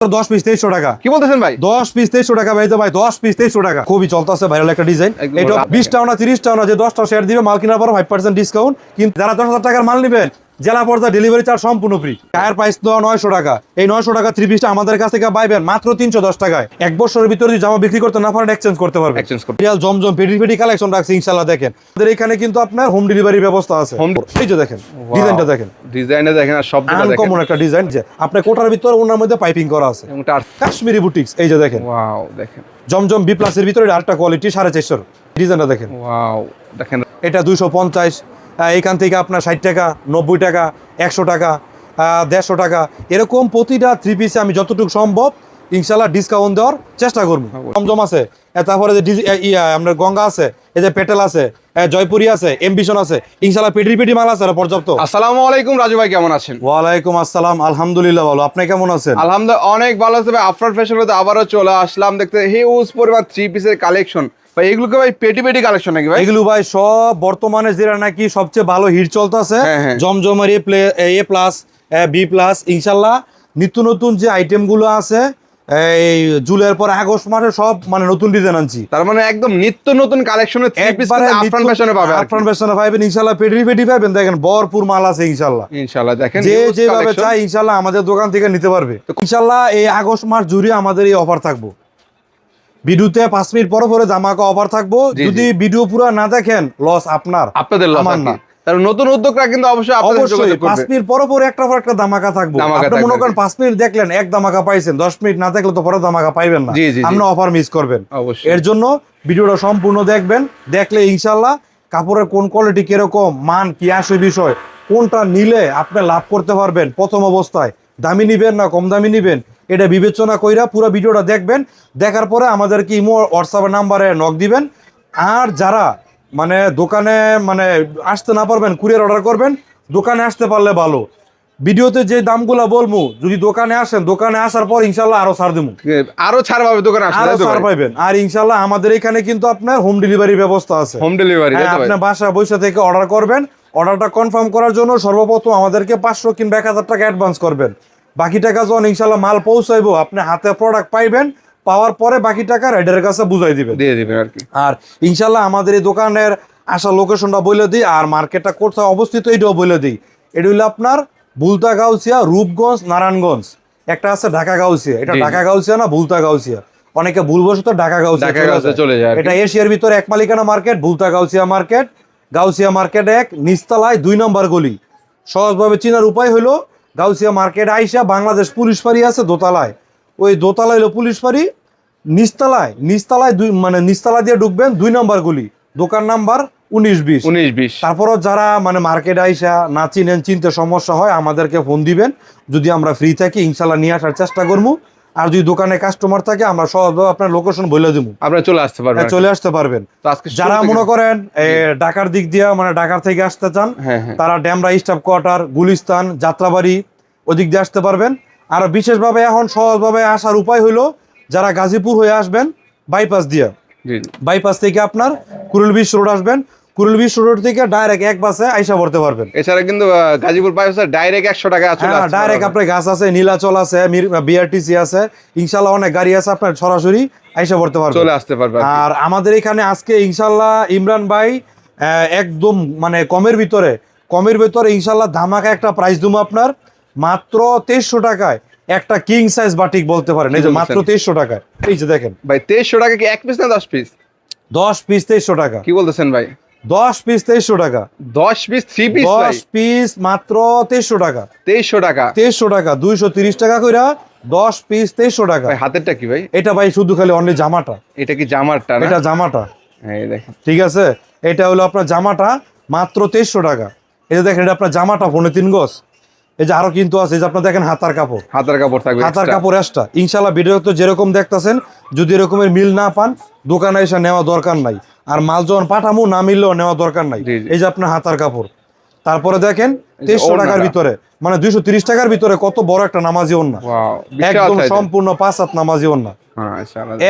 10 piece 2300 টাকা। কি বলতেছেন ভাই? 10 পিস 2300 টাকা ভাই, তো ভাই 10 পিস 2300 টাকা। খুবই চলতেছে ভাইরাল একটা ডিজাইন। এটা 20 টাকা না 30 টাকা না, যে 10টা শেয়ার দিবে মাল কেনার পর 5% ডিসকাউন্ট। কিন্তু যারা 10,000 টাকার মাল নেবেন, জেলা পর্যায়ে ডেলিভারি চার্জ সম্পূর্ণ ফ্রি। টায়ার প্রাইস তো 900 টাকা। এই 900 টাকা 3 পিসটা আমাদের কাছ থেকে পাইবেন মাত্র 310 টাকায়। এক বছরের ভিতরে যদি জামা বিক্রি করতে না পারেন, এক্সচেঞ্জ করতে পারবেন। রিয়াল জমজম পেটি কালেকশন রাখছি ইনশাআল্লাহ। দেখেন আমাদের এখানে কিন্তু আপনার হোম ডেলিভারি ব্যবস্থা আছে। এই যে দেখেন ডিজাইনটা দেখেন, ডিজাইনটা দেখেন আর শব্দটা দেখেন, আনকমন একটা ডিজাইন। যে আপনার কোটার ভিতর ওনার মধ্যে পাইপিং করা আছে, কাশ্মীরি বুটিক্স। এই যে দেখেন, ওয়াও দেখেন জমজম বি প্লাসের ভিতরে আরেকটা কোয়ালিটি 450। ডিজাইনটা দেখেন, ওয়াও দেখেন। এটা 250, এখান থেকে আপনার 60 টাকা, 90 টাকা, 100 টাকা, 150 টাকা, এরকম প্রতিটা 3 পিসে আমি যতটুকু সম্ভব ইনশাল্লাহ ডিসকাউন্ট দেওয়ার চেষ্টা করবো। জমজম আছে, তারপরে যে আপনার গঙ্গা আছে, এই যে পেটেল আছে, জয়পুরি আছে, এমবিশন আছে, ইনশাল্লাহ পেটি মাল আছে পর্যাপ্ত। আসসালামু আলাইকুম রাজু ভাই, কেমন আছেন? ওয়ালাইকুম আসসালাম, আলহামদুলিল্লাহ ভালো। আপনি কেমন আছেন? আলহামদুলিল্লাহ অনেক ভালো আছে ভাই। আফরান ফ্যাশনতে আবারও চলে আসলাম দেখতে হিউজ পরিমাণ 3 পিসের কালেকশন। ভাই এগুলোকে ভাই পেটি কালেকশন নাকি ভাই? এগুলো ভাই সব বর্তমানে যেটা নাকি সবচেয়ে ভালো হিট চলতেছে, জমজমের এ প্লাস, বি প্লাস। ইনশাল্লাহ নিত্য নতুন যে আইটেম গুলো আছে, এই জুলাইয়ের পর আগস্ট মাসে সব মানে নতুন ডিজাইন আনছি। তার মানে একদম নিত্য নতুন কালেকশনের 3 পিস আফরান ফ্যাশনে পাবেন। আফরান ফ্যাশনে পাবেন ইনশাআল্লাহ, পেটি পাবেন। দেখেন ভরপুর মাল আছে ইনশাআল্লাহ। ইনশাআল্লাহ দেখেন যে যেভাবে চাই ইনশাআল্লাহ আমাদের দোকান থেকে নিতে পারবে। ইনশাআল্লাহ এই আগস্ট মাস জুড়ে আমাদের এই অফার থাকবো। ভিডিওতে 5 মিনিট পরে জামাকা অফার থাকবো। যদি ভিডিও পুরো না দেখেন, লস আপনাদের, লস আমার না। তার নতুন উদ্যোগরা কিন্তু অবশ্যই 5 মিনিট পরে একটা পর একটা দামাকা থাকবো। আপনি মনে করেন 5 মিনিট দেখলেন, এক দামাকা পাইছেন, 10 মিনিট না দেখলে তো পরে দামাকা পাইবেন না, আপনি অফার মিস করবেন। এর জন্য ভিডিওটা সম্পূর্ণ দেখবেন। দেখলে ইনশাআল্লাহ কাপড়ের কোন কোয়ালিটি কিরকম, মান কি আসে, বিষয় কোনটা নিলে আপনি লাভ করতে পারবেন। প্রথম অবস্থায় দামি নিবেন না কম দামি নিবেন, এটা বিবেচনা কইরা পুরো ভিডিওটা দেখবেন। দেখার পরে আমাদেরকে ইমো হোয়াটসঅ্যাপ নাম্বারে নক দিবেন। আর যারা মানে দোকানে মানে আসতে না পারবেন, কুরিয়ার অর্ডার করবেন। দোকানে আসতে পারলে ভালো। ভিডিওতে যে দামগুলো বলবো, যদি দোকানে আসেন, দোকানে আসার পর ইনশাল্লাহ আরো ছাড় দেবো, আরো ছাড় পাবে দোকানে আসলে, আরো ছাড় পাবেন। আর ইনশাল্লাহ আমাদের এখানে কিন্তু আপনার হোম ডেলিভারি ব্যবস্থা আছে। হোম ডেলিভারি আপনি বাসা বসে থেকে অর্ডার করবেন। অর্ডারটা কনফার্ম করার জন্য সর্বপ্রথম আমাদেরকে 500 কিংবা 1000 টাকা অ্যাডভান্স করবেন। বাকি টাকা যখন ইনশাল্লাহ মাল পৌঁছাইবো, আপনি হাতে প্রোডাক্ট পাইবেন। পাওয়ার পরে বাকি টাকা রাইডারের কাছে বুঝাই দিবেন, দিয়ে দিবেন আর কি। আর ইনশাল্লাহ আমাদের এই দোকানের আসা লোকেশনটা বলে দিই, আর মার্কেটটা কোথায় অবস্থিত এটাও বলে দিই। এটা হলো আপনার বুলতা গাউসিয়া, রূপগঞ্জ, নারায়ণগঞ্জ। একটা আছে ঢাকা গাউসিয়া, এটা ঢাকা গাউসিয়া না, বুলতা গাউসিয়া। অনেকে ভুলবশত ঢাকা গাউসিয়া চলে যায়। এটা এশিয়ার ভিতরে এক মালিকানা market, বুলতা Gausia market. Gausia market 1 নিচতলায় 2 নম্বর গলি। সহজভাবে চিনার উপায় হলো গাউসিয়া মার্কেট আইসা বাংলাদেশ পুলিশ ফাঁড়ি আছে দোতলায়, ওই দোতলায় হলো পুলিশ ফাঁড়ি। নিচতলায় মানে নিচতলা দিয়ে ঢুকবেন, 2 নম্বর গলি, দোকান নাম্বার 19-20। তারপরও যারা মানে মার্কেট আইসা না চিনেন, চিনতে সমস্যা হয়, আমাদেরকে ফোন দিবেন। যদি আমরা ফ্রি থাকি ইনশাল্লাহ নিয়ে আসার চেষ্টা করবো। আর যদি দোকানে কাস্টমার থাকে, আমরা সহজভাবে আপনার লোকেশন বলে দিব, আপনারা চলে আসতে পারবেন। যারা মনে করেন ঢাকার দিক দিয়ে মানে ঢাকার থেকে আসতে চান, তারা ড্যামরা স্টাফ কোয়ার্টার, গুলিস্তান, যাত্রাবাড়ি ওদিক দিয়ে আসতে পারবেন। আর বিশেষভাবে এখন সহজভাবে আসার উপায় হলো, যারা গাজীপুর হয়ে আসবেন বাইপাস দিয়ে, বাইপাস থেকে আপনার কুড়িল বিশ রোড আসবেন। কুড়িল বিশ রোড থেকে ডাইরেক্ট এক বাসে আইসা পড়তে পারবেন। এছাড়া কিন্তু গাজীপুর বাইপাসে ডাইরেক্ট 100 টাকা আছে, ডাইরেক্ট আপনার গাছ আছে, নীলাচল আছে, বিআরটিসি আছে, ইনশাল্লাহ অনেক গাড়ি আছে, আপনার সরাসরি আইসা পড়তে পারবেন, চলে আসতে পারবেন। আর আমাদের এখানে আজকে ইনশাল্লাহ ইমরান ভাই একদম মানে কমের ভিতরে ইনশাল্লাহ ধামাকা একটা প্রাইস দেবো আপনার মাত্র 2300 টাকায়। একটা কিং সাইজ বাটিক বলতে পারেন, এই যে মাত্র 2300 টাকায়। এই যে দেখেন ভাই, 2300 টাকা কি এক পিস না 10 পিস? 10 পিস 2300 টাকা। কি বলতেছেন ভাই? 10 পিস 2300 টাকা। 10 পিস 3 পিস 10 পিস মাত্র 2300 টাকা। 2300 টাকা, 2300 টাকা, 230 টাকা কইরা 10 পিস 2300 টাকা। ভাই হাতেরটা কি ভাই? এটা ভাই শুধু খালি অনলি জামাটা। এটা কি জামাটা না? এটা জামাটা, এই দেখেন, ঠিক আছে। এটা হলো আপনার জামাটা মাত্র 2300 টাকা। এই যে দেখেন, এটা আপনার জামাটা 3.5 গজ। এই যে আরো কিন্তু আছে, এই যে আপনার দেখেন হাতার কাপড় থাকবে, হাতার কাপড় এক্সট্রা। ইনশাআল্লাহ ভিডিও তো যেরকম দেখতেছেন, যদি এরকমের মিল না পান, দোকানে এসে নেওয়া দরকার নাই। আর মাল যখন পাঠামো না মিললেও নেওয়া দরকার নাই। এই যে আপনার হাতার কাপড়। তারপরে দেখেন 2300 টাকার ভিতরে, মানে 230 টাকার ভিতরে কত বড় একটা নামাজি ওন্না, একদম সম্পূর্ণ 5 হাত নামাজি ওন্না,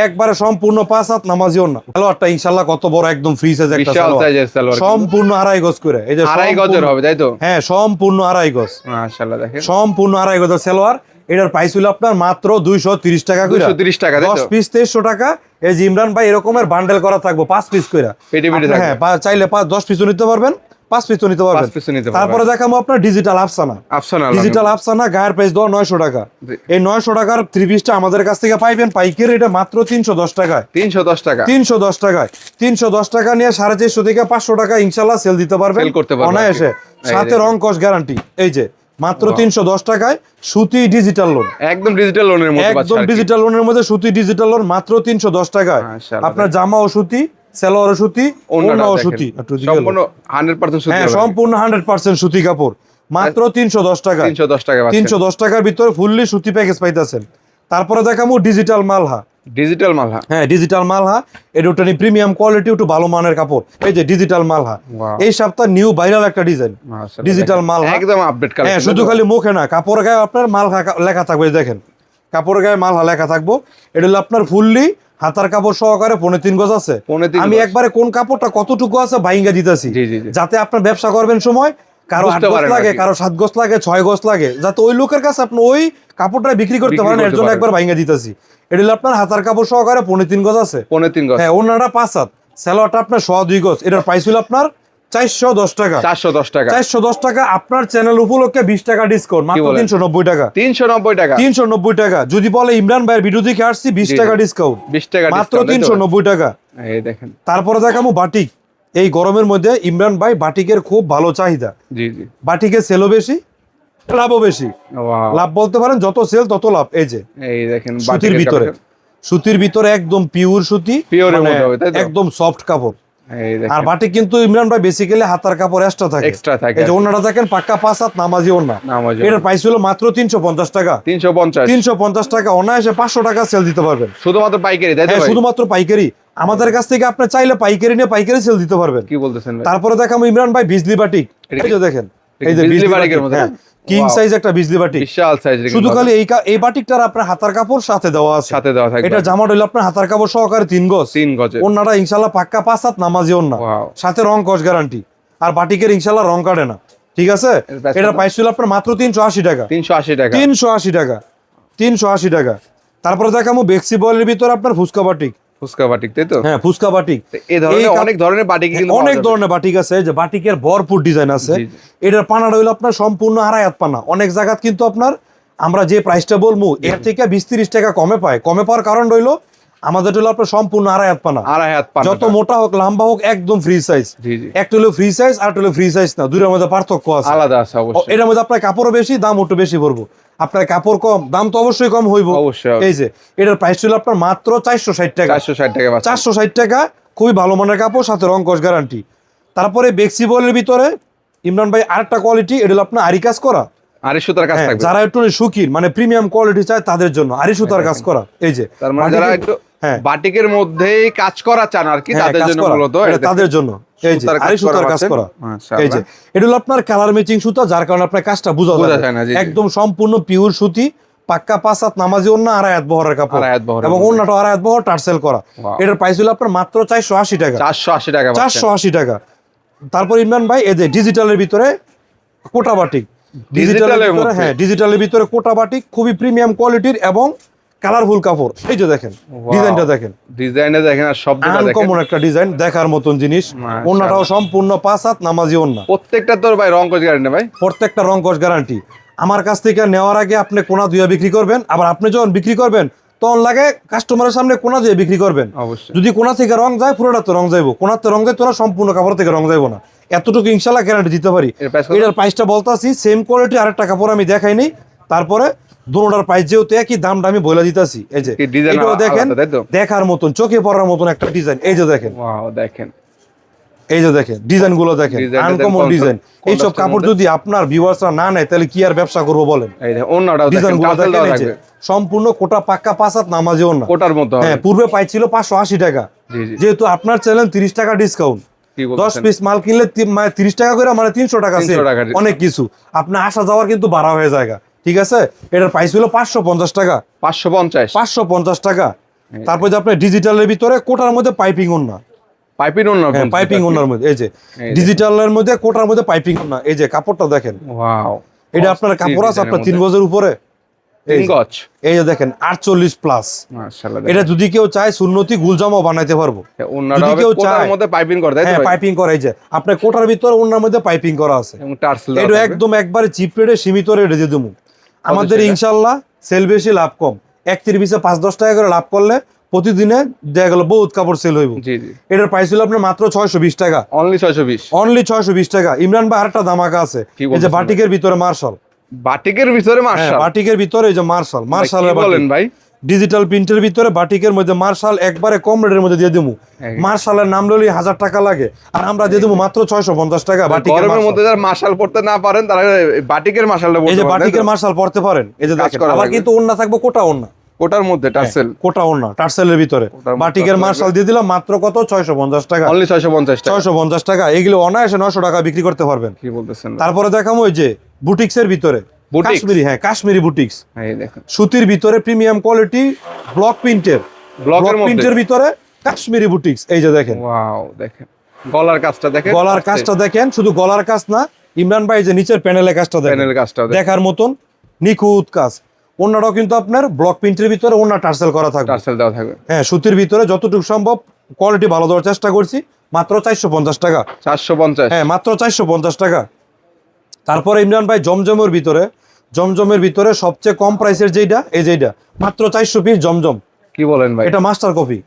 একবারে সম্পূর্ণ 5 হাত নামাজি ওন্না। সালোয়ারটা ইনশাআল্লাহ কত বড়, একদম ফ্রি সাইজ একটা সালোয়ার, সম্পূর্ণ 2.5 গজ করে। এই যে 2.5 গজের হবে, তাই তো? হ্যাঁ, সম্পূর্ণ 2.5 গজ, মাশাআল্লাহ। দেখেন সম্পূর্ণ 2.5 গজের সালোয়ার। এটার প্রাইস হলো আপনার মাত্র 230 টাকা করে। 230 টাকা, তাই তো? 10 পিস 2300 টাকা। এই যে ইমরান ভাই এরকমের বান্ডেল করা থাকবো 5 পিস করে। পেটি আপনি থাকবে। হ্যাঁ চাইলে 10 পিসও নিতে পারবেন, 5 পিসও নিতে পারবেন। 5 পিসও নিতে পারবেন। তারপরে দেখাবো আপনার ডিজিটাল আফসানা। আফসানা ডিজিটাল আফসানা গায়ের প্রাইস দেওয়া 900 টাকা। জি। এই 900 টাকার 3 পিসটা আমাদের কাছ থেকে পাইবেন পাইকারি এটা মাত্র 310 টাকায়। 310 টাকা। 310 টাকায় 310 টাকা নিয়ে 450 থেকে 500 টাকা ইনশাল্লাহ সেল দিতে পারবেন, সেল করতে পারবেন অনায়াসে। এই সাথে দেখুন। রং কস গ্যারান্টি। এই যে মাত্র 310 টাকায় সুতি ডিজিটাল লোন, একদম ডিজিটাল লোনের মতো পাচ্ছেন একদম আর কি। ডিজিটাল লোনের মধ্যে সুতি ডিজিটাল লোন মাত্র 310 টাকায়। মাশাআল্লাহ। আপনার জামা ও সুতি, সালোয়ার ও সুতি, ওড়না ও দেখেন। সুতি। একটু দিকে সম্পূর্ণ 100% সুতি হ্যাঁ হবে। সম্পূর্ণ 100% সুতি কাপড় মাত্র 310 টাকা। 310 টাকা পাচ্ছেন। 310 টাকার ভিতরে ফুললি সুতি প্যাকেজ পাইতেছেন। তারপরে দেখাবো ডিজিটাল মালহা। ডিজিটাল মাল, হ্যাঁ। হ্যাঁ ডিজিটাল মালহা, এটা ওটা প্রিমিয়াম কোয়ালিটি, একটু ভালো মানের কাপড়। এই যে ডিজিটাল মালহা, Wow. এই সপ্তাহ নিউ ভাইরাল একটা ডিজাইন মাশাআল্লাহ, ডিজিটাল দেখেন। মালহা। একদম আপডেট কালেকশন। হ্যাঁ শুধু খালি মুখে না, কাপড় গায়ে আপনার মালহা লেখা থাকবে। এই দেখেন কাপড় গায়ে মালহা লেখা থাকবো। এটা হলো আপনার ফুললি হাতার কাপড় সহকারে 3.5 গজ আছে। 3.5 আমি গজ। একবারে কোন কাপড়টা কতটুকু আছে বাইঙ্গা দিতেছি, জি, জি, জি। যাতে আপনার ব্যবসা করবেন সময় কারো 8 বুঝতে গজ পারেন লাগে, আর কি। কারো 7 গজ লাগে, 6 গজ লাগে, যাতে ওই লোকের কাছে আপনি ওই কাপড়টা বিক্রি করতে বিক্রি পারেন, এর করতে জন্য পারেন। একবার বাইঙ্গা দিতেছি। এটা হলো আপনার হাতার কাপড় সহকারে 3.5 গজ আছে। 3.5 গজ। হ্যাঁ ওনারা 5 হাত, সালোয়ারটা আপনার 2.5 গজ। এটার প্রাইস হলো আপনার 410 টাকা। 410 টাকা। 410 টাকা। আপনার চ্যানেল উপলক্ষে 20 টাকা ডিসকাউন্ট, মাত্র বলেন? 390 টাকা। 390 টাকা। 390 টাকা। যদি বলে ইমরান ভাইয়ের ভিডিও দেখে আসছি 20 জি, টাকা জি। ডিসকাউন্ট, 20 টাকা মাত্র discount, তাই তো? 390 টাকা। এই দেখেন। তারপরে দেখাবো বাটিক। এই গরমের মধ্যে ইমরান ভাই বাটিকের খুব ভালো চাহিদা। জি, জি। বাটিকের সেলও বেশি, লাভও বেশি। ওয়াও। লাভ বলতে পারেন যত সেল তত লাভ। এই যে এই দেখেন সুতির বাটিকের ভিতরে, কাপড়। সুতির ভিতরে একদম পিওর সুতি, Pure এর মানে মধ্যে হবে, তাই তো? একদম সফট কাপড়। এই দেখেন। আর বাটিক কিন্তু ইমরান ভাই বেসিক্যালি হাতার কাপড় এক্সট্রা থাকে। Extra থাকে এই যে আর কি। ওনাটা দেখেন পাক্কা 5 হাত নামাজি ওনা। নামাজি এটার ওড়না। প্রাইস হলো মাত্র 350 টাকা। 350। 350 টাকা অনায়াসে 500 টাকা সেল দিতে পারবেন। শুধুমাত্র পাইকারি, তাই তো হ্যাঁ ভাই? শুধুমাত্র পাইকারি। আমাদের কাছ থেকে আপনি চাইলে পাইকারি নিয়ে পাইকারি সেল দিতে পারবেন। কি বলতেছেন ভাই? তারপরে দেখাবো ইমরান ভাই বিজলি বাটিক। এটা এই যে দেখেন, এটা এই যে বিজলি বিজলি বাটিকের বাটিক, মতো, হ্যাঁ না? King Wow. সাইজ একটা বিজলি বাটিক। বিশাল সাইজ। শুধু খালি এই বাটিকটার আপনার হাতার কাপড় সাথে দেওয়া আছে। সাথে দেওয়া থাকবে। এটা জামা হলো আপনার হাতার কাপড় সহকারে 3 গজ। 3 গজে। ওন্নাটা ইনশাআল্লাহ পাক্কা 5 হাত নামাজি ওন্না। Wow. সাথে রং কস গ্যারান্টি। আর বাটিকের ইনশাআল্লাহ রং কাটে না। ঠিক আছে? এর price এটা কত? প্রাইস ছিল আপনার মাত্র 380 টাকা। 380 টাকা। 380 টাকা। 380 টাকা। তারপরে দেখাবো বেক্সি বয়েলের ভিতর আপনার ফুচকা বাটিক। ফুচকা বাটিক, তাই তো? হ্যাঁ ফুচকা বাটিক। তো এই ধরনের অনেক ধরনের বাটিক কিন্তু অনেক পাওয়া যাবে। ধরনের বাটিক আছে, যে বাটিকের ভরপুর ডিজাইন আছে। জি, জি। এটার পানাটা হইলো আপনার সম্পূর্ণ আড়াই হাত পানা। অনেক জায়গাত কিন্তু আপনার আমরা যে প্রাইসটা বলবো এর থেকে 20-30 টাকা কমে পায়। কমে পাওয়ার কারণ হইলো আমাদের হলো আপনার সম্পূর্ণ আড়াই হাত পানা। আড়াই হাত পানা। যত মোটা হোক লম্বা হোক একদম ফ্রি সাইজ। জি, জি। একটা হলো ফ্রি সাইজ আর একটা হলো ফ্রি সাইজ না, দুইটার মধ্যে পার্থক্য আছে। আলাদা আছে অবশ্যই। এটার মধ্যে আপনার কাপড়ও বেশি, দাম একটু বেশি পড়বো। আপনার কাপড় কম, দাম তো অবশ্যই কম হইব। অবশ্যই হবে। এই যে এটার প্রাইস ছিল আপনার মাত্র 460 টাকা। 460 টাকা পাচ্ছেন। 460 টাকা। খুবই ভালো মানের কাপড়, সাথে রং কস গ্যারান্টি। তারপরে বেক্সি বলের ভিতরে ইমরান ভাই আরেকটা কোয়ালিটি, এটা হলো আপনার আরি কাজ করা। আড়াই সুতার কাজ হ্যাঁ, থাকবে। যারা একটু সুখীর মানে প্রিমিয়াম কোয়ালিটি চায় তাদের জন্য আরি সুতার কাজ করা। এই যে তার মানে যারা একটু হ্যাঁ বাটিকের মধ্যেই কাজ করা চান আর কি, হ্যাঁ, তাদের কাজ জন্য করা। মূলত এটা তাদের জন্য। এই যে সুতার কাজ আরি সুতার করা কাজ পাচ্ছেন। করা। মাশাআল্লাহ। এই যে এটা হলো আপনার কালার ম্যাচিং সুতা, যার কারণে আপনার কাজটা বোঝা বোঝা যায় যায় না, জি, জি। একদম সম্পূর্ণ পিওর সুতি, পাক্কা 5 হাত নামাজি ওন্না, আড়াই হাত বহরের কাপড়, আড়াই হাত বহরের এবং মধ্যে। ওন্নাটা আড়াই হাত বহর টার্সেল করা। Wow. এটার প্রাইস হলো আপনার মাত্র 480 টাকা। 480 টাকা পাচ্ছেন। 480 টাকা। তারপর ইমরান ভাই এই যে ডিজিটালের ভিতরে কোটা বাটিক। ডিজিটালের মধ্যে? হ্যাঁ ডিজিটালের ভিতরে কোটা বাটিক, খুবই প্রিমিয়াম কোয়ালিটির এবং কালারফুল কাপড়। এই যে দেখেন Wow. ডিজাইনটা দেখেন, ডিজাইনটা দেখেন আর শব্দটা দেখেন। আনকমন একটা ডিজাইন, দেখার মতন জিনিস। মাশাআল্লাহ। ওন্নাটাও সম্পূর্ণ 5 হাত নামাজি ওন্না, প্রত্যেকটা তোর ভাই রং কস গ্যারান্টি ভাই। প্রত্যেকটা রং কস গ্যারান্টি। আমার কাছ থেকে নেওয়ার আগে আপনি কোনা দুইয়া বিক্রি করবেন, আবার আপনি যখন বিক্রি করবেন তখন লাগে কাস্টমারের সামনে কোনা দিয়ে বিক্রি করবেন। অবশ্যই। যদি কোনা থেকে রং যায় পুরোটা তো রং যাইবো, কোনাতে রং যায় তোরা সম্পূর্ণ কাপড় থেকে রং যাইবো না, এতটুকু ইনশাল্লাহ গ্যারান্টি দিতে পারি। এর price কত? এটার প্রাইসটা বলতাছি সেম কোয়ালিটি আরেকটা কাপড় আমি দেখাইনি, তারপরে দুটোটার প্রাইস যেহেতু একই, দামটা আমি বলে দিতাছি। এই যে কি design এটাও দেখেন, আলাদা, তাই তো? দেখার মতন চোখে পড়ার মতন একটা ডিজাইন। এই যে দেখেন, ওয়াও দেখেন। এই যে দেখেন ডিজাইন গুলো দেখেন, Design টা আনকমন দেখেন, ডিজাইন। এইসব contrast এর কাপড় মধ্যে। যদি আপনার ভিউয়ার্সরা না নেয় তাহলে কি আর ব্যবসা করবো বলেন? এই দেখেন ওন্নাটাও ডিজাইন দেখেন, গুলো টাসেল দেখেন, দেওয়া এই যে থাকবে। সম্পূর্ণ কোটা পাক্কা 5 হাত নামাজি ওন্না। কোটার মতো হবে। হ্যাঁ পূর্বে পাইছিল 580 টাকা। জি, জি। যেহেতু আপনার চ্যানেল 30 টাকা ডিসকাউন্ট, কি 10 বলছেন? পিস মাল কিনলে মানে 30 টাকা করে, মানে 300 টাকা 300 sale। টাকা discount। অনেক কিছু আপনার আসা যাওয়ার কিন্তু ভাড়া হয়ে যায়। ঠিক আছে? এটার প্রাইস হলো 550 টাকা। 550। 550 টাকা। তারপর যে আপনার ডিজিটালের ভিতরে কোটার মধ্যে পাইপিং ওন্না, পাইপিং ওন্না। হ্যাঁ পাইপিং ওন্নার মধ্যে, এই যে এই ডিজিটালের মধ্যে কোটার মধ্যে পাইপিং ওন্না। এই যে কাপড়টা দেখেন, ওয়াও। এটা আপনার কাপড় আছে আপনার 3 গজের উপরে। তিন গজ এই যে দেখেন 48 প্লাস। মাশাআল্লাহ, এটা যদি কেউ চায় সুন্নতি গুলজামাও বানাইতে পারবো। ওন্নাটা যদি হবে কেউ কোটার চায়, মধ্যে পাইপিং করে, তাই তো হ্যাঁ ভাই? পাইপিং করা, এই যে আপনার কোটার ভিতরে ওনার মধ্যে পাইপিং করা আছে, এবং টার্সেল এটা একদম একবারে চিপ রেটে সীমিত রেটে দিয়ে দেবো। আমাদের সেটা? ইনশাল্লাহ সেল বেশি লাভ কম, 1 পিসে 5-10 টাকা করে লাভ করলে প্রতিদিনে দেখা গেল বহুত কাপড় সেল হইব। জি জি, এটার প্রাইস হলো আপনার মাত্র 620 টাকা, অনলি 620। অনলি 620 টাকা। ইমরান ভাই আরেকটা ধামাকা আছে, কি এই যে বলতেছেন বাটিকের ভিতরে মার্শাল, বাটিকের ভিতরে হ্যাঁ মাশাআল্লাহ, বাটিকের ভিতরে এই যে মার্শাল, মার্শালের কি বলেন বাটিক, ভাই? ডিজিটাল প্রিন্টের ভিতরে বাটিকের মধ্যে মার্শাল একবারে কম রেটের মধ্যে দিয়ে দেবো। মার্শালের নাম লইলে 1000 টাকা লাগে, আর আমরা দিয়ে দেবো মাত্র 650 টাকা। বাটিকের গরমের মার্শাল, মধ্যে যারা মাশাল পড়তে না পারেন তারা বাটিকের মাশালটা এই পড়তে যে পারেন, তাই বাটিকের তো? মার্শাল পড়তে পারেন। এই যে কাজ দেখেন করা আবার লাগবে। কিন্তু ওন্না থাকবে কোটা ওন্না, কোটার মধ্যে টার্সেল, কোটা ওন্না টার্সেলের ভিতরে কোটার মধ্যে বাটিকের টার্সেল মার্শাল দিয়ে দিলাম মাত্র কত 650 টাকা, অনলি 650 টাকা। 650 টাকা। এগুলো অনায়াসে 900 টাকা বিক্রি করতে পারবেন। কি বলতেছেন? তারপরে দেখাবো ওই যে বুটিক্সের ভিতরে বুটিক্স? কাশ্মীরি, হ্যাঁ কাশ্মীরি বুটিক্স, এই দেখেন সুতির ভিতরে প্রিমিয়াম কোয়ালিটি ব্লক প্রিন্টের, ব্লকের মধ্যে, প্রিন্টের ভিতরে কাশ্মীরি বুটিক্স। এই যে দেখেন ওয়াও, দেখেন গলার কাজটা দেখেন, গলার কাজটা দেখেন, শুধু গলার কাজ না ইমরান ভাই, যে নিচের প্যানেলের কাজটা দেখেন, প্যানেল কাজটা দেখেন, দেখার মতন নিখুঁত কাজ। ওন্নাটাও কিন্তু আপনার ব্লক প্রিন্টের ভিতরে ওন্না টার্সেল করা থাকবে, টার্সেল দেওয়া থাকবে। হ্যাঁ সুতির ভিতরে যতটুকু সম্ভব কোয়ালিটি ভালো দেওয়ার চেষ্টা করছি। মাত্র 450 টাকা, 450, হ্যাঁ মাত্র 450 টাকা। তারপরে ইমরান ভাই জমজমের ভিতরে, জমজমের ভিতরে সবচেয়ে কম প্রাইসের যেইটা, এই যেইটা মাত্র 400 পিস জমজম। কি বলেন ভাই? এটা মাস্টার কপি,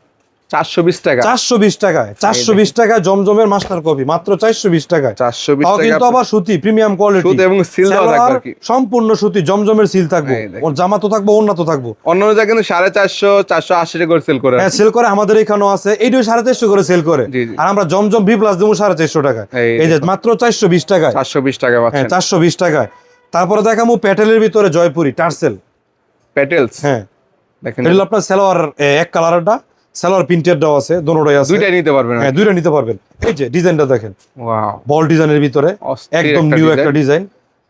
420 টাকা, 420 টাকায়, 420 টাকা জমজমের মাস্টার কপি, মাত্র 420 টাকায়। 420 তাও টাকা। কিন্তু আবার সুতি প্রিমিয়াম কোয়ালিটি, সুতি এবং সিল দেওয়া থাকবে আর কি। সম্পূর্ণ সুতি জমজমের সিল থাকবে, এই দেখেন। ওর জামা তো থাকবে, ওন্না তো থাকবে। অন্যান্য জায়গায় কিন্তু 450, 480 টাকা করে সেল করে। হ্যাঁ সেল করে, আমাদের এখানেও আছে, এইটাও 450 করে সেল করে। জি, জি। আর আমরা জমজম ভি প্লাস দেবো 450 টাকা, এই যে মাত্র 420 টাকায়, 420 টাকা হ্যাঁ পাচ্ছেন। 420 টাকায়। তারপরে দেখাবো প্যাটেলের ভিতরে জয়পুরি টার্সেল, প্যাটেলস, হ্যাঁ দেখেন এটা হলো আপনার সালোয়ার এক কালারটা, সালোয়ার প্রিন্টেডটাও আছে, দোনোটাই আছে, দুইটাই নিতে পারবেন। হ্যাঁ দুইটা নিতে পারবেন। এই যে ডিজাইনটা দেখেন, ওয়াও, বল ডিজাইনের ভিতরে অস্থির একদম একটা নিউ design। একটা ডিজাইন,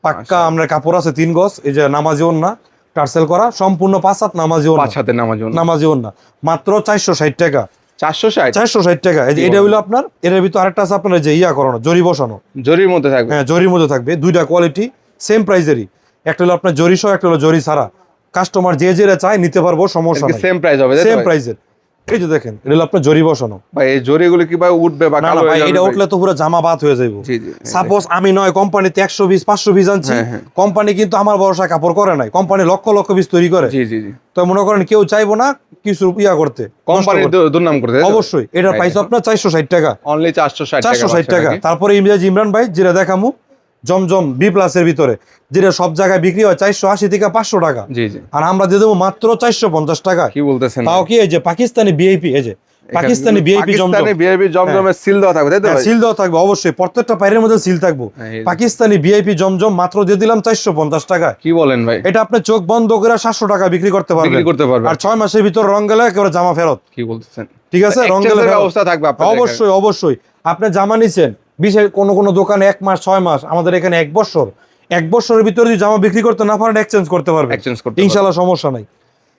পাক্কা আমরা কাপড় আছে 3 গজ। এই যে নামাজি ওন্না টার্সেল করা, সম্পূর্ণ 5 হাত নামাজি ওন্না, 5 হাতে নামাজ। নামাজি ওন্না, মাত্র 460 টাকা, 460 460 টাকা। এই যে এটা হলো আপনার, এর ভিতর আরেকটা আছে আপনার যে ইয়া করানো, জরি বসানো, জরির মধ্যে থাকবে। হ্যাঁ জরির মধ্যে থাকবে, দুইটা কোয়ালিটি সেম প্রাইজেরই, একটা হলো আপনার জরি সহ, একটা হলো জরি ছাড়া। কাস্টমার যে যেটা চায় নিতে পারবো, সমস্যা নাই, সেম প্রাইস হবে, তাই তো সেম ভাই? প্রাইজের। এই যে দেখেন এটা হলো আপনার জরি বসানো। ভাই এই জরিগুলো কি ভাই উঠবে বা না কালো না ভাই, হয়ে যাবে? এটা ভাই? উঠলে তো পুরো জামা বাদ হয়ে যাবে। জি জি, সাপোজ আমি নয় কোম্পানিতে 120 500 পিস আনছি, হ্যাঁ, হ্যাঁ। কোম্পানি কিন্তু আমার ভরসা কাপড় করে নাই, কোম্পানি লক্ষ লক্ষ পিস তৈরি করে। জি জি জি, তো মনে করেন কেউ চাইবো না কিছু ইয়া করতে, কোম্পানির দুর্নাম করতে, তাই তো? অবশ্যই এটার ভাই, প্রাইস আপনার 460 টাকা, অনলি 460 টাকা, 460 টাকা। তারপরে ইমরান ভাই যেটা দেখামু জমজম বি প্লাসের ভিতরে, যেটা সব জায়গায় বিক্রি হয় 480 থেকে 500 টাকা, জি জি। আর আমরা দিয়ে দেবো মাত্র 450 টাকা। কি বলতেছেন? তাও কি এই যে পাকিস্তানি ভিআইপি, এই যে পাকিস্তানি ভিআইপি জমজম, পাকিস্তানি ভিআইপি জমজমের সিল দেওয়া থাকবে, তাই তো ভাই? সিল দেওয়া থাকবে অবশ্যই, প্রত্যেকটা পায়ের মধ্যে সিল থাকবে। এই যে। পাকিস্তানি ভিআইপি জমজম মাত্র দিয়ে দিলাম 450 টাকা। কি বলেন ভাই? এটা আপনি চোখ বন্ধ করে 700 টাকা বিক্রি করতে পারবেন, বিক্রি করতে পারবেন। আর 6 মাসের ভিতর রং গেলে একেবারে জামা ফেরত। কি বলতেছেন? ঠিক আছে, রং গেলে এক্সচেঞ্জের ফেরত। ব্যবস্থা থাকবে আপনাদের এখানে? অবশ্যই অবশ্যই। আপনি জামা নিছেন, বিশেষ কোন দোকানে 1 মাস 6 মাস, আমাদের এখানে 1 বছর, 1 বছরের ভিতরে যদি জামা বিক্রি করতে না পারেন এক্সচেঞ্জ করতে পারবেন, এক্সচেঞ্জ করতে ইনশাআল্লাহ সমস্যা নাই।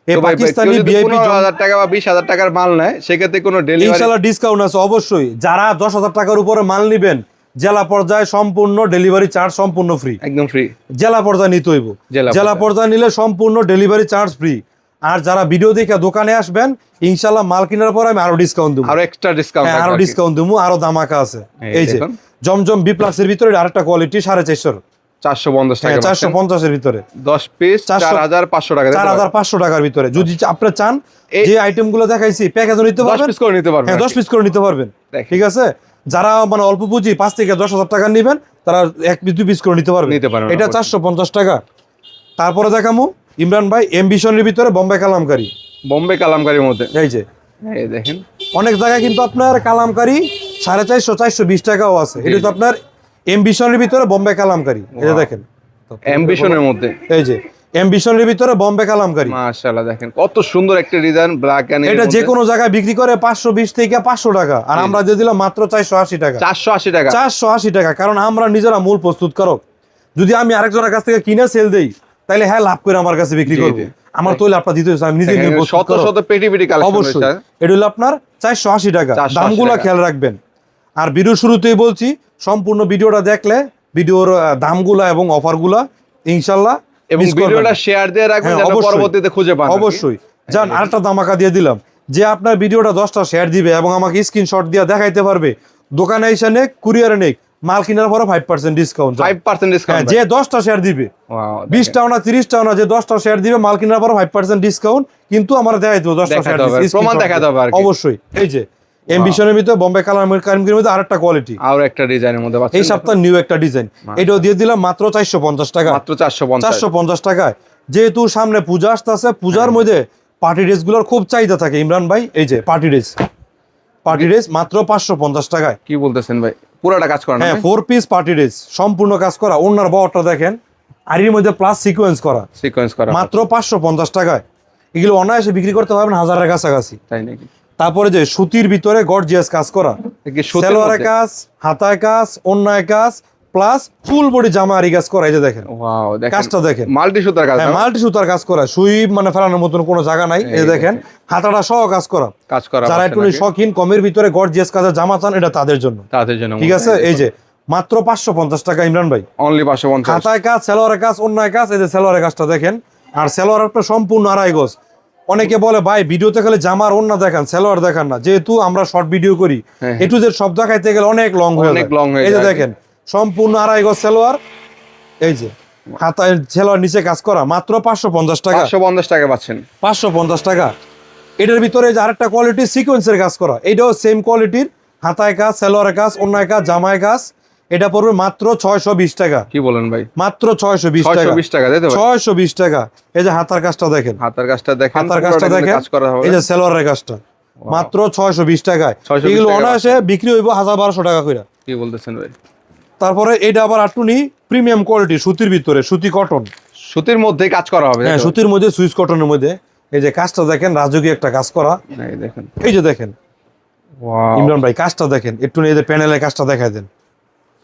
এই তো ভাই, পাকিস্তানি কেউ যদি ভিআইপি 15,000 টাকা বা 20,000 টাকার মাল নেয় সেক্ষেত্রে কোনো ডেলিভারি? ইনশাআল্লাহ ডিসকাউন্ট আছে অবশ্যই। যারা 10,000 টাকার উপরে মাল নিবেন, জেলা পর্যায়ে সম্পূর্ণ ডেলিভারি চার্জ সম্পূর্ণ ফ্রি, একদম ফ্রি। জেলা পর্যায়ে নিতে হইব, জেলা জেলা পর্যায়ে নিলে সম্পূর্ণ ডেলিভারি চার্জ ফ্রি। আর যারা ভিডিও দেখে দোকানে আসবেন, ইনশাআল্লাহ মাল কেনার পরে আমি আরো ডিসকাউন্ট দেবো, আরো এক্সট্রা ডিসকাউন্ট হ্যাঁ থাকবে আরো আর কি। ডিসকাউন্ট দেবো, আরো দামাকা আছে। এই যে দেখুন, জমজম বি প্লাসের ভিতরে আরেকটা কোয়ালিটি 450, 450 টাকা, হ্যাঁ 450 এর ভিতরে 10 পিস 400 4,500 টাকা, তাই তো ভাই? 4,500 টাকার ভিতরে। যদি আপনি চান এই- যে আইটেম গুলো দেখাইছি প্যাকেজও নিতে 10 পারবেন, পিস করে নিতে পারবেন হ্যাঁ আর 10 কি। পিস করে নিতে পারবেন। দেখেন। ঠিক আছে, যারা মানে অল্প পুঁজি 5 থেকে 10,000 টাকা নেবেন, তারা 1 পিস 2 পিস করে নিতে পারবেন। নিতে পারবেন, এটা অবশ্যই। 450 টাকা। তারপরে দেখামু ইমরান ভাই এমবিশনের ভিতরে বোম্বে কালামকারী, বোম্বে কালামকারীর মধ্যে এই যে এই দেখেন, অনেক জায়গায় কিন্তু আপনার কালামকারী 450 420 টাকাও আছে, এটা তো আপনার এমবিশনের ভিতরে বোম্বে কালামকারী। এই যে Wow. দেখেন অ্যাম্বিশনের মধ্যে, এই যে এমবিশনের ভিতরে বোম্বে কালামকারী, মাশাআল্লাহ দেখেন কত সুন্দর একটা ডিজাইন, ব্ল্যাক এন্ড এটা যে কোনো জায়গায় বিক্রি করে 520 থেকে 500 টাকা, আর আমরা দিয়ে দিলাম মাত্র 480 টাকা, 480 টাকা। 480 টাকা। কারণ আমরা নিজেরা মূল প্রস্তুতকারক, যদি আমি আরেকজনের কাছ থেকে কিনে সেল দেই তাহলে হ্যাঁ লাভ করে আমার কাছে বিক্রি জি, করবো, জি। আমার তৈলে আপনার দিতে হচ্ছে, আমি নিজে দেখেন, নিয়ে প্রস্তুত শত করব। শত পেটি পেটি কালেকশন অবশ্যই রয়েছে। এটা হলো আপনার 480 টাকা। 480 দামগুলো টাকা। খেয়াল রাখবেন, আর ভিডিও শুরুতেই বলছি সম্পূর্ণ ভিডিওটা দেখলে ভিডিওর দামগুলা এবং অফারগুলা ইনশাল্লাহ এবং miss করবেন ভিডিওটা না। শেয়ার দিয়ে রাখবেন হ্যাঁ, যেন অবশ্যই। পরবর্তীতে খুঁজে পান। অবশ্যই যান আরেকটা ধামাকা দিয়ে দিলাম, যে আপনার ভিডিওটা 10টা শেয়ার দিবে এবং আমাকে স্ক্রিনশট দিয়ে দেখাইতে পারবে, দোকানে এসে নেক কুরিয়ারে নেক, মাল কেনার পরে 5% ডিসকাউন্ট। 5% হ্যাঁ, ডিসকাউন্ট। যে 10টা শেয়ার দিবে, 20টাও না 30টাও না, যে 10টা শেয়ার দিবে মাল কেনার পরে 5% ডিসকাউন্ট, কিন্তু আমার দেখাইতে হবে 10টা শেয়ার দেখাতে হবে, দিচ্ছে, প্রমাণ screenshot দেখাতে দিয়ে। হবে আর কি। অবশ্যই। এই যে এমবিশনের ভিতরে বোম্বে কালার কারিমগির মধ্যে আরেকটা কোয়ালিটি, আর একটা ডিজাইনের মধ্যে পাচ্ছেন। এই সপ্তাহ নিউ একটা ডিজাইন, এটাও দিয়ে দিলাম মাত্র 450 টাকা। মাত্র 450। 450 টাকায়। যেহেতু সামনে পূজা আসতেছে, পূজার মধ্যে পার্টি ড্রেস গুলোর খুব চাহিদা থাকে ইমরান ভাই। এই যে পার্টি ড্রেস মাত্র 550 টাকায়। কি বলতেছেন ভাই, পুরোটা কাজ করেন? হ্যাঁ, 4 পিস পার্টি ড্রেস সম্পূর্ণ কাজ করা, ওনার বহরটা দেখেন, আর এর মধ্যে প্লাস সিকোয়েন্স করা, সিকোয়েন্স করা মাত্র 550 টাকায়। এগুলো অনায়াসে বিক্রি করতে পারবেন 1000-এর কাছাকাছি। তাই নাকি? তারপরে যে সুতির ভিতরে গর্জিয়াস কাজ করা, কি সুতির সেলোয়ারের মধ্যে? কাজ, হাতায় কাজ, ওন্নায় কাজ, প্লাস ফুল বডি জামা আরি কাজ করা। এই যে দেখেন ওয়াও, দেখেন কাজটা দেখেন, মাল্টি সুতার কাজ। হ্যাঁ, না? মাল্টি সুতার কাজ করা, সুই মানে ফেলানোর মতন কোনো জায়গা নাই। এই যে দেখেন হাতাটা সহ কাজ করা। কাজ করা যারা একটু শখিন কমের ভিতরে গর্জিয়াস কাজের জামা চান, এটা তাদের জন্য। তাদের জন্য ঠিক আছে। এই যে মাত্র 550 টাকা ইমরান ভাই। অনলি 550। হাতায় কাজ, সেলোয়ারের কাজ, অন্যায় কাজ। এই যে সেলোয়ারের কাজটা দেখেন, আর সেলোয়ার আপনার সম্পূর্ণ আড়াই গজ। অনেকে বলে ভাই ভিডিওতে খালি জামার ওন্না দেখান, সেলোয়ার দেখান না। যেহেতু আমরা শর্ট ভিডিও করি, হ্যাঁ, এটু যে সব দেখাইতে গেলে অনেক লং হয়ে অনেক যায়। long হয়ে এই যে যায়। দেখেন সম্পূর্ণ আড়াই গজ সেলোয়ার, এই যে হাতায় সেলোয়ার নিচে কাজ করা, মাত্র 550 টাকা। 550 টাকা পাচ্ছেন। 550 টাকা। এটার ভিতরে যে আরেকটা কোয়ালিটি সিকোয়েন্সের কাজ করা, এটাও সেম কোয়ালিটির, হাতায় কাজ, সেলোয়ারের কাজ, অন্যায় কাজ, জামায় কাজ। এটা পড়বে মাত্র 620 টাকা। কি বলেন ভাই? মাত্র 620 টাকা। 620 টাকা, তাই তো ভাই? 620 টাকা। এই যে হাতার কাজটা দেখেন, হাতার কাজটা দেখেন, হাতার কাজটা পুরোটা কিন্তু দেখেন, কাজ করা হবে। এই যে সেলোয়ারের কাজটা মাত্র 620 টাকায়। 620 এগুলো টাকা অনায়াসে বিক্রি হইব 1000-1200 টাকা করে। কি বলতেছেন ভাই? তারপরে এটা আবার আটুনি প্রিমিয়াম কোয়ালিটি, সুতির ভিতরে, সুতি কটন। সুতির মধ্যে কাজ করা হবে। হ্যাঁ, সুতির মধ্যে, সুইস কটনের মধ্যে। এই যে কাজটা দেখেন, রাজকীয় একটা কাজ করা। এই দেখেন, এই যে দেখেন ওয়াও, ইমরান ভাই কাজটা দেখেন একটু, এই যে প্যানেলের কাজটা দেখাই দেন।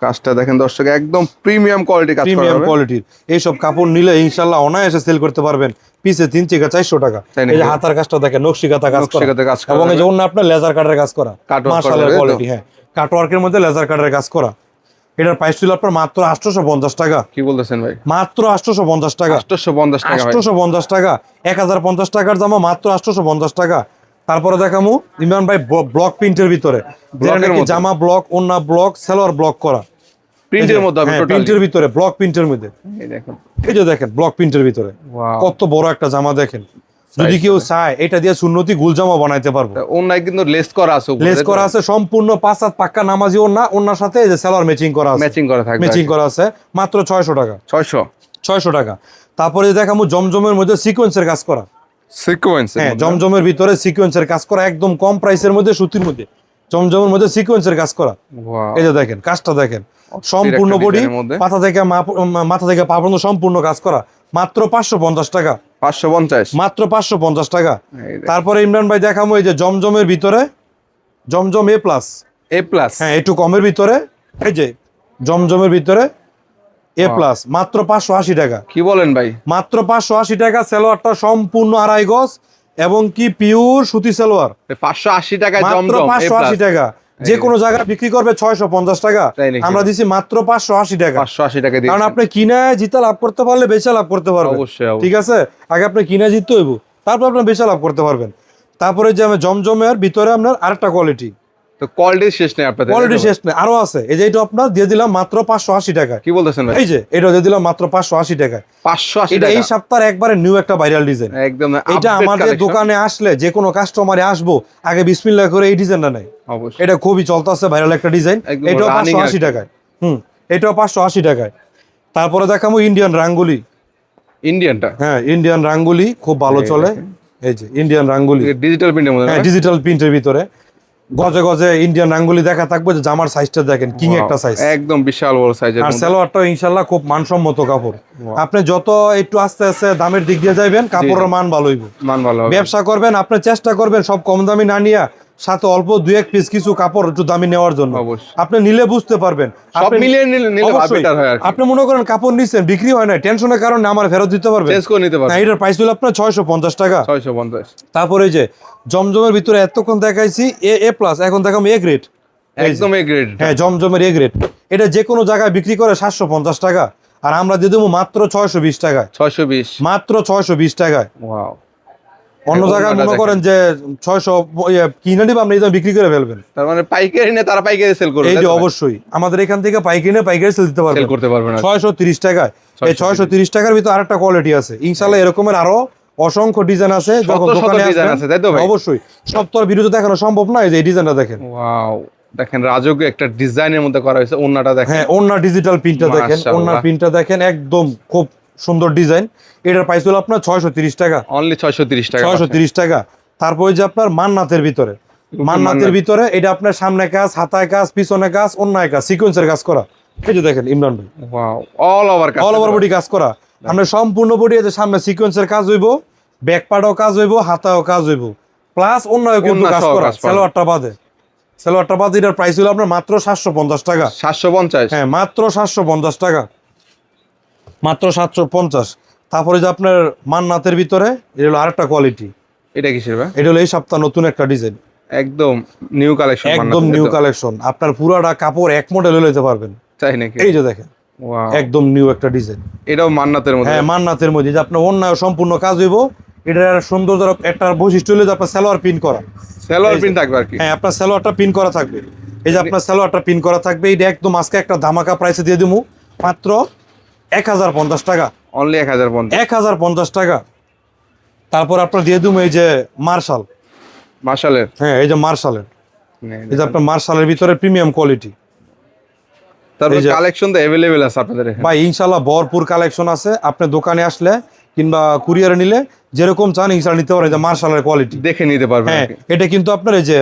কাজটা দেখেন দর্শক, একদম প্রিমিয়াম কোয়ালিটি কাজ করা প্রিমিয়াম হবে। কোয়ালিটির এইসব কাপড় নিলে ইনশাল্লাহ অনায়াসে সেল করতে পারবেন পিসে 3 থেকে 400 টাকা। তাই নাকি? এই যে হাতার কাজটা দেখেন, নকশিকাতা কাজ করা, নকশিকাতা কাজ করা এবং এই যে হবে। অন্য আপনার লেজার কাটের কাজ করা, কাট ওয়ার্ক করা মাশাআল্লাহ হবে, তাই তো? কোয়ালিটি। হ্যাঁ, কাট ওয়ার্কের মধ্যে লেজার কাটের কাজ করা। এটার প্রাইস ছিল আপনার মাত্র 850 টাকা। কি বলতেছেন ভাই? মাত্র 850 টাকা। 850 টাকা ভাই। 850 টাকা। 1050 টাকার জামা মাত্র 850 টাকা। তারপরে দেখামু ইমরান ভাই ব্লক প্রিন্টের ভিতরে, যেটা ব্লকের নাকি মধ্যে। জামা ব্লক, ওন্না ব্লক, সেলোয়ার ব্লক করা। প্রিন্টের মধ্যে হবে টোটালি। প্রিন্টের ভিতরে, ব্লক প্রিন্টের মধ্যে। এই দেখুন, এই যে দেখেন ব্লক প্রিন্টের ভিতরে ওয়াও, কত বড় একটা জামা দেখেন। যদি কেউ চায় এটা দিয়ে সুন্নতি গুল জামা বানাইতে পারবো। ওন্নায় কিন্তু লেস করা আছে উপরে, লেস তাই তো? করা আছে সম্পূর্ণ 5 হাত পাক্কা নামাজি ওন্না, ওন্নার সাথে এই যে সেলোয়ার ম্যাচিং করা আছে, ম্যাচিং করা থাকবে। ম্যাচিং করা আছে, মাত্র 600 টাকা। 600 600 টাকা। তারপরে দেখামু জমজমের মধ্যে সিকোয়েন্সের কাজ করা। সিকোয়েন্স। হ্যাঁ, জমজমের ভিতরে সিকোয়েন্সের কাজ করা, একদম কম প্রাইসের মধ্যে, সুতির মধ্যে জমজমের মধ্যে সিকোয়েন্সের কাজ করা। ওয়াও, এই যে দেখেন কাজটা দেখেন, সম্পূর্ণ একটা বডি, ডিজাইনের মধ্যে। মাথা থেকে পা পর্যন্ত সম্পূর্ণ কাজ করা, মাত্র 550 টাকা। 550। মাত্র 550 টাকা। এই দেখেন, তারপরে ইমরান ভাই দেখামো এই যে জমজমের ভিতরে, জমজম এ প্লাস। A+। হ্যাঁ, একটু কমের ভিতরে, এই যে জমজমের ভিতরে এ প্লাস, মাত্র 580 টাকা। কি বলেন ভাই? মাত্র 580 টাকা। সেলোয়ারটা সম্পূর্ণ আড়াই গজ এবং কি পিওর সুতি সেলোয়ার, 580 টাকায় মাত্র জমজম 580 A+। টাকা। যে কোনো জায়গায় বিক্রি করবে 650 টাকা, তাই নাকি? আমরা দিছি মাত্র 580 টাকা। 580 টাকা দিয়ে। কারণ আপনি কিনা জিতা লাভ করতে পারলে বেচা লাভ করতে পারবেন। অবশ্যই, অবশ্যই। ঠিক আছে, আগে আপনি কিনা জিততে হইব, তারপর আপনি বেচা লাভ করতে পারবেন। তারপরে যে আমি জমজমের ভিতরে আপনার আরেকটা কোয়ালিটি, তো কোয়ালিটি শেষ নেই আপনাদের। কোয়ালিটি শেষ নেই, আরো আছে। এই যে এটা আপনার দিয়ে দিলাম মাত্র 580 টাকায়। কি বলতেছেন ভাই? এই যে এটা দিয়ে দিলাম মাত্র 580 টাকায়। 580 এটা টাকা। এই সপ্তাহের একবারে নিউ একটা ভাইরাল ডিজাইন। একদম এটা update আমাদের collection। দোকানে আসলে যে কোনো কাস্টমারে আসবো আগে বিসমিল্লাহ করে এই ডিজাইনটা নেয়। অবশ্যই। এটা খুবই চলতেছে, ভাইরাল একটা ডিজাইন। একদম এটাও running 580 আর কি। টাকায়। এটাও 580 টাকায়। তারপরে দেখাবো ইন্ডিয়ান রাঙ্গুলি। ইন্ডিয়ানটা হ্যাঁ, ইন্ডিয়ান রাঙ্গুলি খুব ভালো এই চলে। দেখেন। এই যে ইন্ডিয়ান রাঙ্গুলি, ডিজিটাল প্রিন্টের মধ্যে। হ্যাঁ, ডিজিটাল প্রিন্টের ভিতরে গজে গজে ইন্ডিয়ান রাঙ্গুলি দেখা থাকবে। যে জামার সাইজটা দেখেন, কিং একটা সাইজ, একদম বিশাল বড় সাইজের আর মধ্যে। সালোয়ারটাও ইনশাল্লাহ খুব মানসম্মত কাপড়। আপনি যত একটু আস্তে আস্তে দামের দিক দিয়ে যাইবেন, কাপড়ের মান ভালো হইব। মান ভালো হবে। ব্যবসা করবেন, আপনি চেষ্টা করবেন সব কম দামি না নিয়ে সাথে অল্প 2-1 পিস কিছু কাপড় একটু দামি নেওয়ার জন্য। অবশ্যই। আপনি নিলে বুঝতে পারবেন। সব আপনি মিলিয়ে নিলে অবশ্যই। বেটার হয় আর কি। আপনি মনে করেন কাপড় নিছেন, বিক্রি হয় না, টেনশনের কারণে আমার ফেরত দিতে পারবেন, চেঞ্জ করে নিতে না, পারবেন। এটার প্রাইস হলো আপনার 650 টাকা। 650। তারপরে এই যে জমজমের ভিতরে এতক্ষণ দেখাইছি এ প্লাস, এখন দেখাম এ গ্রেড। একদম এ গ্রেড। হ্যাঁ, জমজমের এ গ্রেড। এটা যে কোনো জায়গায় বিক্রি করে 750 টাকা, আর আমরা দিয়ে দেবো মাত্র 620 টাকায়, 620। মাত্র 620 টাকায়। ওয়াও, অন্য হ্যাঁ, জায়গায় অন্যটা মনে করেন যে 600 কিনে নিবে, আপনি এই দামে বিক্রি করে ফেলবেন। তার মানে পাইকারি নিয়ে তারা পাইকারি সেল করবে, এই যে অবশ্যই আমাদের এখান থেকে পাইকারি নিয়ে পাইকারি সেল দিতে সেল পারবেন, করতে পারবেন। 630 টাকায়। এই 630 টাকার ভিতর আরেকটা কোয়ালিটি আছে ইনশাআল্লাহ, এরকমের আরো অসংখ্য ডিজাইন আছে। যখন শত শত দোকানে ডিজাইন আসবেন আছে, তাই তো ভাই? অবশ্যই সব তো আর ভিডিওতে দেখানো সম্ভব না। এই যে এই ডিজাইনটা দেখেন, ওয়াও, দেখেন রাজকীয় একটা ডিজাইনের মধ্যে করা হয়েছে। ওন্নাটা দেখেন, হ্যাঁ ওন্না ডিজিটাল প্রিন্টটা দেখেন, মাশাআল্লাহ। ওন্নার প্রিন্টটা দেখেন, একদম খুব সুন্দর ডিজাইন। এটার প্রাইস হলো আপনার 630 টাকা, অনলি 630 টাকা। 630 টাকা। তারপর ওই যে আপনার মান্নাতের ভিতরে, মান্নাতের মান্নাত। ভিতরে এটা আপনার সামনে কাজ, হাতায় কাজ, পিছনে কাজ, অন্যায় কাজ, সিকোয়েন্সের কাজ করা। এই যে দেখেন ইমরান ভাই, ওয়াও, অল ওভার কাজ, অল ওভার বডি কাজ করা। আমরা সম্পূর্ণ বডি এর সামনে সিকোয়েন্সের কাজ হইব, ব্যাক পার্টও কাজ হইব, হাতায়ও কাজ হইব, প্লাস অন্যায় কিন্তু ওন্না কাজ সহ করা। কাজ পাবেন। সালোয়ারটা বাদে, সালোয়ারটা বাদে এটার প্রাইস হলো আপনার মাত্র 750 টাকা। 750। হ্যাঁ মাত্র 750 টাকা, মাত্র 750। তারপরে যে আপনার মান্নাতের ভিতরে এটা হলো আরেকটা কোয়ালিটি। এটা কিসের ভাই? এটা হলো এই সপ্তাহ নতুন একটা ডিজাইন, একদম নিউ কালেকশন, একদম নিউ কালেকশন। আপনার পুরাটা কাপড় এক মডেল লইতে পারবেন। তাই নাকি? এই যে দেখেন, ওয়াও, একদম নিউ একটা ডিজাইন। এটাও মান্নাতের মধ্যে। হ্যাঁ মান্নাতের মধ্যে, যে আপনার অন্যায় সম্পূর্ণ কাজ হইব। এটার সুন্দর একটা বৈশিষ্ট্য হলো যে আপনার সালোয়ার পিন করা। সেলর প্রিন্ট থাকবে আর কি। হ্যাঁ আপনার সালোয়ারটা পিন করা থাকবে। এই যে আপনার সালোয়ারটা পিন করা থাকবে। এটা একদম আজকে একটা ধামাকা প্রাইসে দিয়ে দিমু, মাত্র 1050 টাকা, অনলি 1050। 1050 টাকা। তারপর আপনার দিয়ে দিমু এই যে মার্শাল, মাশালের। হ্যাঁ এই যে মার্শালের, এই যে আপনার মার্শালের ভিতরে প্রিমিয়াম কোয়ালিটি। তারপর এই যে- কালেকশন তো अवेलेबल আছে আপনাদের এখানে। ভাই ইনশাল্লাহ ভরপুর কালেকশন আছে। আপনি দোকানে আসলে কিংবা কুরিয়ারে নিলে যেরকম চান ইনশাল্লাহ নিতে পারেন। যে মার্শালের কোয়ালিটি দেখে নিতে পারবেন হ্যাঁ, আর কি। এটা কিন্তু আপনার এই যে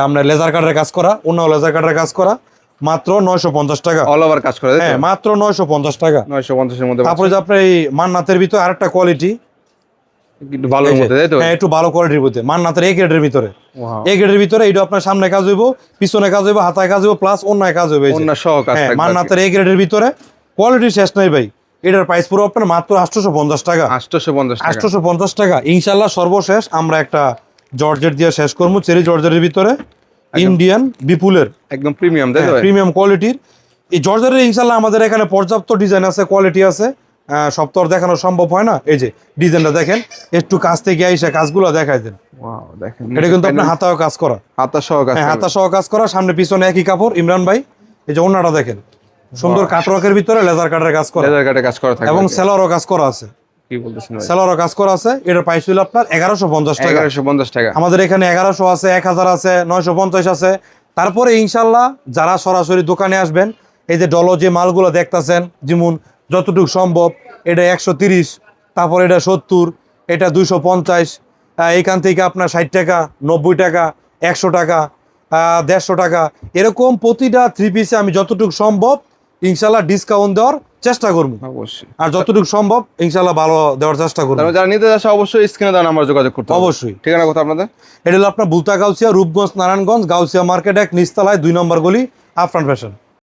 আপনার লেজার কাটের কাজ করা, অন্য লেজার কাটের কাজ করা, মাত্র 950 টাকা। অল ওভার কাজ করে, তাই হ্যাঁ তো? মাত্র 950 টাকা। 950 এর মধ্যে তারপরে যে আপনার এই মান্নাতের ভিতরে আরেকটা কোয়ালিটি, একটু ভালোর মধ্যে, তাই তো? হ্যাঁ একটু ভালো কোয়ালিটির মধ্যে মান্নাতের এই গ্রেডের ভিতরে, ওয়াও, এই গ্রেডের ভিতরে এটা আপনার সামনে কাজ হইব, পিছনে কাজ হইব, হাতায় কাজ হইব, প্লাস অন্যায় কাজ হইব। এই যে। অন্য সহ কাজ হ্যাঁ থাকবে। মান্নাতের এই গ্রেডের ভিতরে কোয়ালিটি শেষ নাই ভাই। এটার প্রাইস পুরো আপনার মাত্র 850 টাকা, 850 টাকা। 850 টাকা। ইনশাল্লাহ সর্বশেষ আমরা একটা জর্জেট দিয়ে শেষ করবো, চেরি জর্জেটের ভিতরে ইন্ডিয়ান বিপুলের একদম প্রিমিয়াম, তাই তো? প্রিমিয়াম কোয়ালিটির। এই জর্জেটের ইনশাল্লাহ আমাদের এখানে পর্যাপ্ত ডিজাইন আছে, কোয়ালিটি আছে। সব তো আর দেখানো সম্ভব হয় না। এই যে ডিজাইনটা দেখেন, একটু কাছ থেকে আইসা কাজগুলো দেখাই দেন। ওয়াও, দেখেন এটা কিন্তু আপনার হাতাও কাজ করা, হাতা সহ কাজ। হ্যাঁ হাতা সহ কাজ করা, সামনে পিছনে একই কাপড়। ইমরান ভাই এই যে ওন্নাটা দেখেন, সুন্দর কাটওয়ার্কের ভিতরে লেজার কাটের কাজ করা, লেজার কাটে কাজ করা থাকবে এবং আর কি। সেলারও কাজ করা আছে, কি বলতেছেন ভাই? সেলারও কাজ করা আছে। এটার প্রাইস হলো আপনার 1150 টাকা। 1150 টাকা। আমাদের এখানে 1100 আছে, 1000 আছে, 950 আছে। তারপরে ইনশাল্লাহ যারা সরাসরি দোকানে আসবেন, এই যে ডলো যে মালগুলো দেখতাছেন, যেমন যতটুকু সম্ভব, এটা 130, তারপর এটা 70, এটা 250, এইখান থেকে আপনার 60 টাকা, 90 টাকা, 100 টাকা, 150 টাকা, এরকম প্রতিটা থ্রি পিসে আমি যতটুকু সম্ভব ইনশাল্লাহ ডিসকাউন্ট দেওয়ার চেষ্টা করবো। অবশ্যই। আর যতটুকু সম্ভব ইনশাল্লাহ ভালো দেওয়ার চেষ্টা করবো। তারপর যারা নিতে আসে অবশ্যই স্ক্রিনে দেওয়া নাম্বার যোগাযোগ করতে হবে। অবশ্যই। ঠিকানা কোথায় আপনাদের? এটা হলো আপনার বুলতা গাউসিয়া, রূপগঞ্জ, নারায়ণগঞ্জ, গাউসিয়া মার্কেট 1 নিচতলায় 2 নম্বর গলি, আফরান ফ্যাশন।